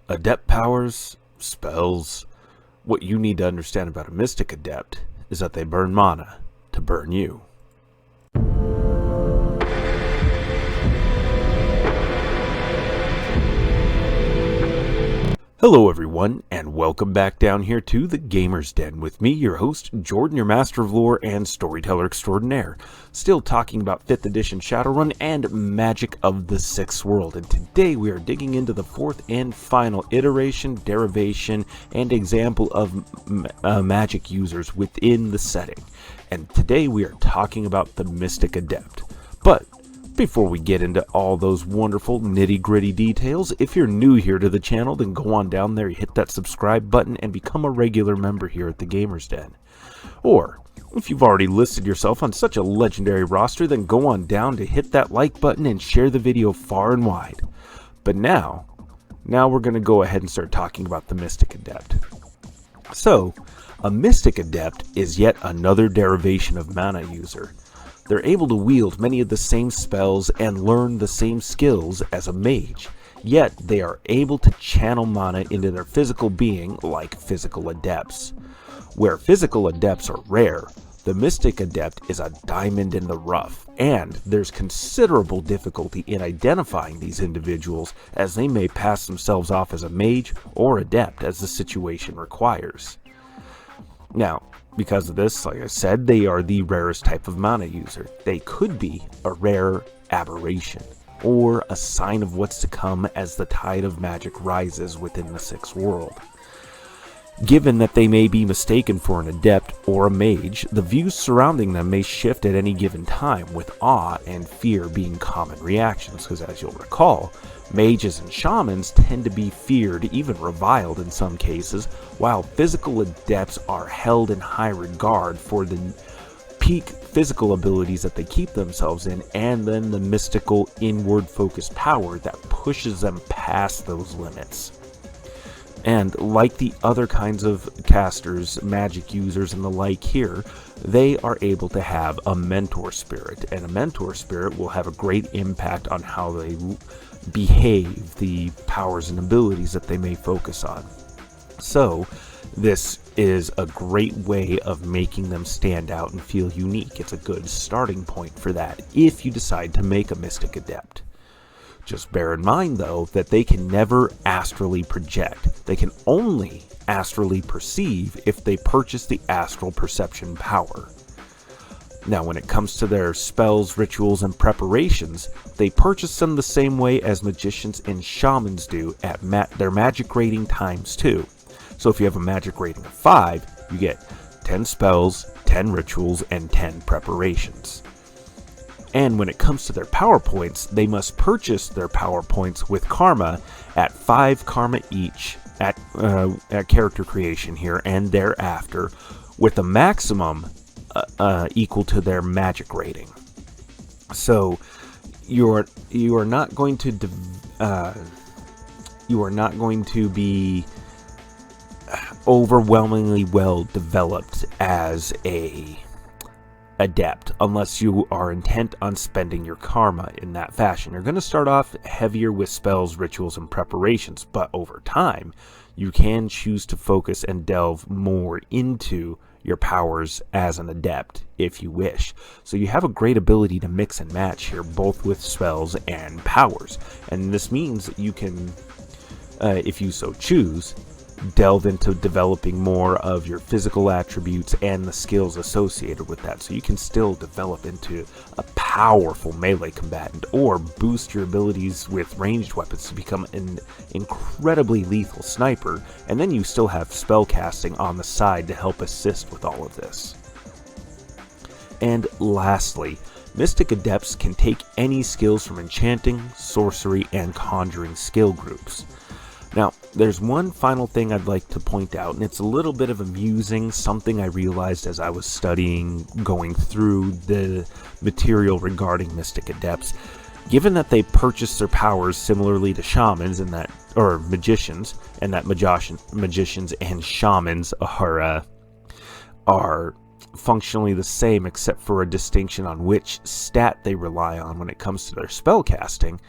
Adept powers, spells. What you need to understand about a Mystic Adept is that they burn mana to burn you. Hello everyone, and welcome back down here to the Gamer's Den with me, your host, Jordan, your Master of Lore and Storyteller Extraordinaire. Still talking about 5th edition Shadowrun and Magic of the 6th World, and today we are digging into the 4th and final iteration, derivation, and example of magic users within the setting. And today we are talking about the Mystic Adept. But before we get into all those wonderful nitty-gritty details, if you're new here to the channel, then go on down there, hit that subscribe button, and become a regular member here at the Gamer's Den. Or, if you've already listed yourself on such a legendary roster, then go on down to hit that like button and share the video far and wide. But now we're going to go ahead and start talking about the Mystic Adept. So, a Mystic Adept is yet another derivation of mana user. They're able to wield many of the same spells and learn the same skills as a mage, yet they are able to channel mana into their physical being like physical adepts. Where physical adepts are rare, the Mystic Adept is a diamond in the rough, and there's considerable difficulty in identifying these individuals as they may pass themselves off as a mage or adept as the situation requires. Now, because of this, like I said, they are the rarest type of mana user. They could be a rare aberration, or a sign of what's to come as the tide of magic rises within the 6th world. Given that they may be mistaken for an adept or a mage, the views surrounding them may shift at any given time, with awe and fear being common reactions, because as you'll recall, mages and shamans tend to be feared, even reviled in some cases, while physical adepts are held in high regard for the peak physical abilities that they keep themselves in, and then the mystical inward-focused power that pushes them past those limits. And like the other kinds of casters, magic users, and the like here, they are able to have a mentor spirit, and a mentor spirit will have a great impact on how they behave, the powers and abilities that they may focus on. So, this is a great way of making them stand out and feel unique. It's a good starting point for that if you decide to make a Mystic Adept. Just bear in mind, though, that they can never astrally project. They can only astrally perceive if they purchase the astral perception power. Now, when it comes to their spells, rituals, and preparations, they purchase them the same way as magicians and shamans do at their magic rating times 2. So if you have a magic rating of 5, you get 10 spells, 10 rituals, and 10 preparations. And when it comes to their power points, they must purchase their power points with karma at 5 karma each at character creation here and thereafter, with a maximum equal to their magic rating. So you are not going to be overwhelmingly well developed as a adept unless you are intent on spending your karma in that fashion. You're going to start off heavier with spells, rituals, and preparations, but over time you can choose to focus and delve more into your powers as an adept if you wish. So you have a great ability to mix and match here, both with spells and powers, and this means that you can, if you so choose, delve into developing more of your physical attributes and the skills associated with that, so you can still develop into a powerful melee combatant, or boost your abilities with ranged weapons to become an incredibly lethal sniper, and then you still have spell casting on the side to help assist with all of this. And lastly, Mystic Adepts can take any skills from enchanting, sorcery, and conjuring skill groups. Now, there's one final thing I'd like to point out, and it's a little bit of amusing, something I realized as I was studying, going through the material regarding Mystic Adepts. Given that they purchase their powers similarly to shamans, and that, or magicians, and that magicians and shamans are functionally the same, except for a distinction on which stat they rely on when it comes to their spell casting,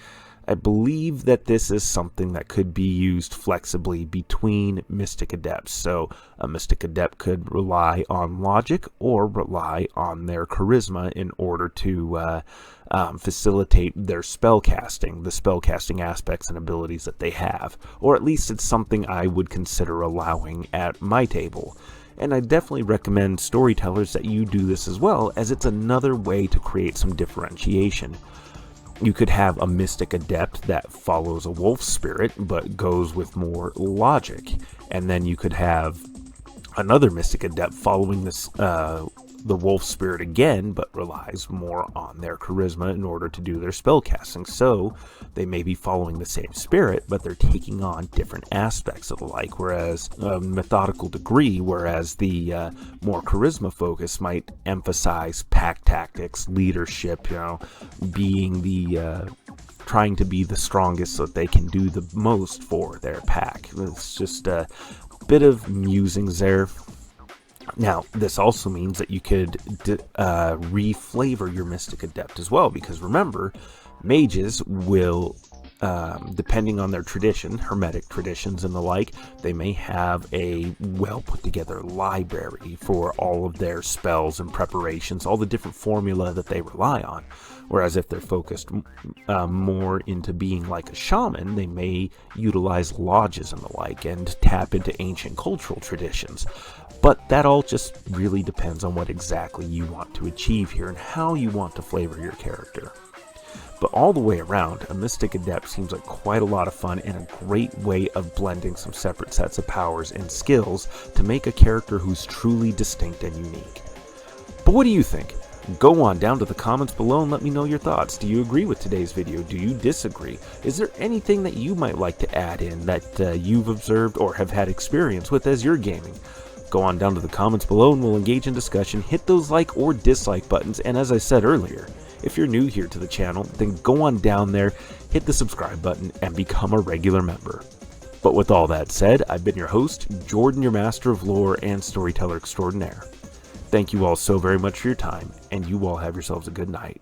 I believe that this is something that could be used flexibly between Mystic Adepts. So a Mystic Adept could rely on logic or rely on their charisma in order to facilitate their spellcasting, the spellcasting aspects and abilities that they have. Or at least it's something I would consider allowing at my table. And I definitely recommend storytellers that you do this as well, as it's another way to create some differentiation. You could have a Mystic Adept that follows a wolf spirit, but goes with more logic. And then you could have another Mystic Adept following this, the wolf spirit again, but relies more on their charisma in order to do their spellcasting. So they may be following the same spirit, but they're taking on different aspects of the like, whereas a methodical degree, whereas the more charisma focus might emphasize pack tactics, leadership, being the trying to be the strongest so that they can do the most for their pack. It's just a bit of musings there. Now, this also means that you could re-flavor your Mystic Adept as well, because remember, mages will, depending on their tradition, hermetic traditions and the like, they may have a well-put-together library for all of their spells and preparations, all the different formula that they rely on. Whereas if they're focused more into being like a shaman, they may utilize lodges and the like and tap into ancient cultural traditions. But that all just really depends on what exactly you want to achieve here and how you want to flavor your character. But all the way around, a Mystic Adept seems like quite a lot of fun and a great way of blending some separate sets of powers and skills to make a character who's truly distinct and unique. But what do you think? Go on down to the comments below and let me know your thoughts. Do you agree with today's video? Do you disagree? Is there anything that you might like to add in that you've observed or have had experience with as you're gaming? Go on down to the comments below and we'll engage in discussion. Hit those like or dislike buttons, and as I said earlier, if you're new here to the channel, then go on down there, hit the subscribe button, and become a regular member. But with all that said, I've been your host, Jordan, your master of lore and storyteller extraordinaire. Thank you all so very much for your time, and you all have yourselves a good night.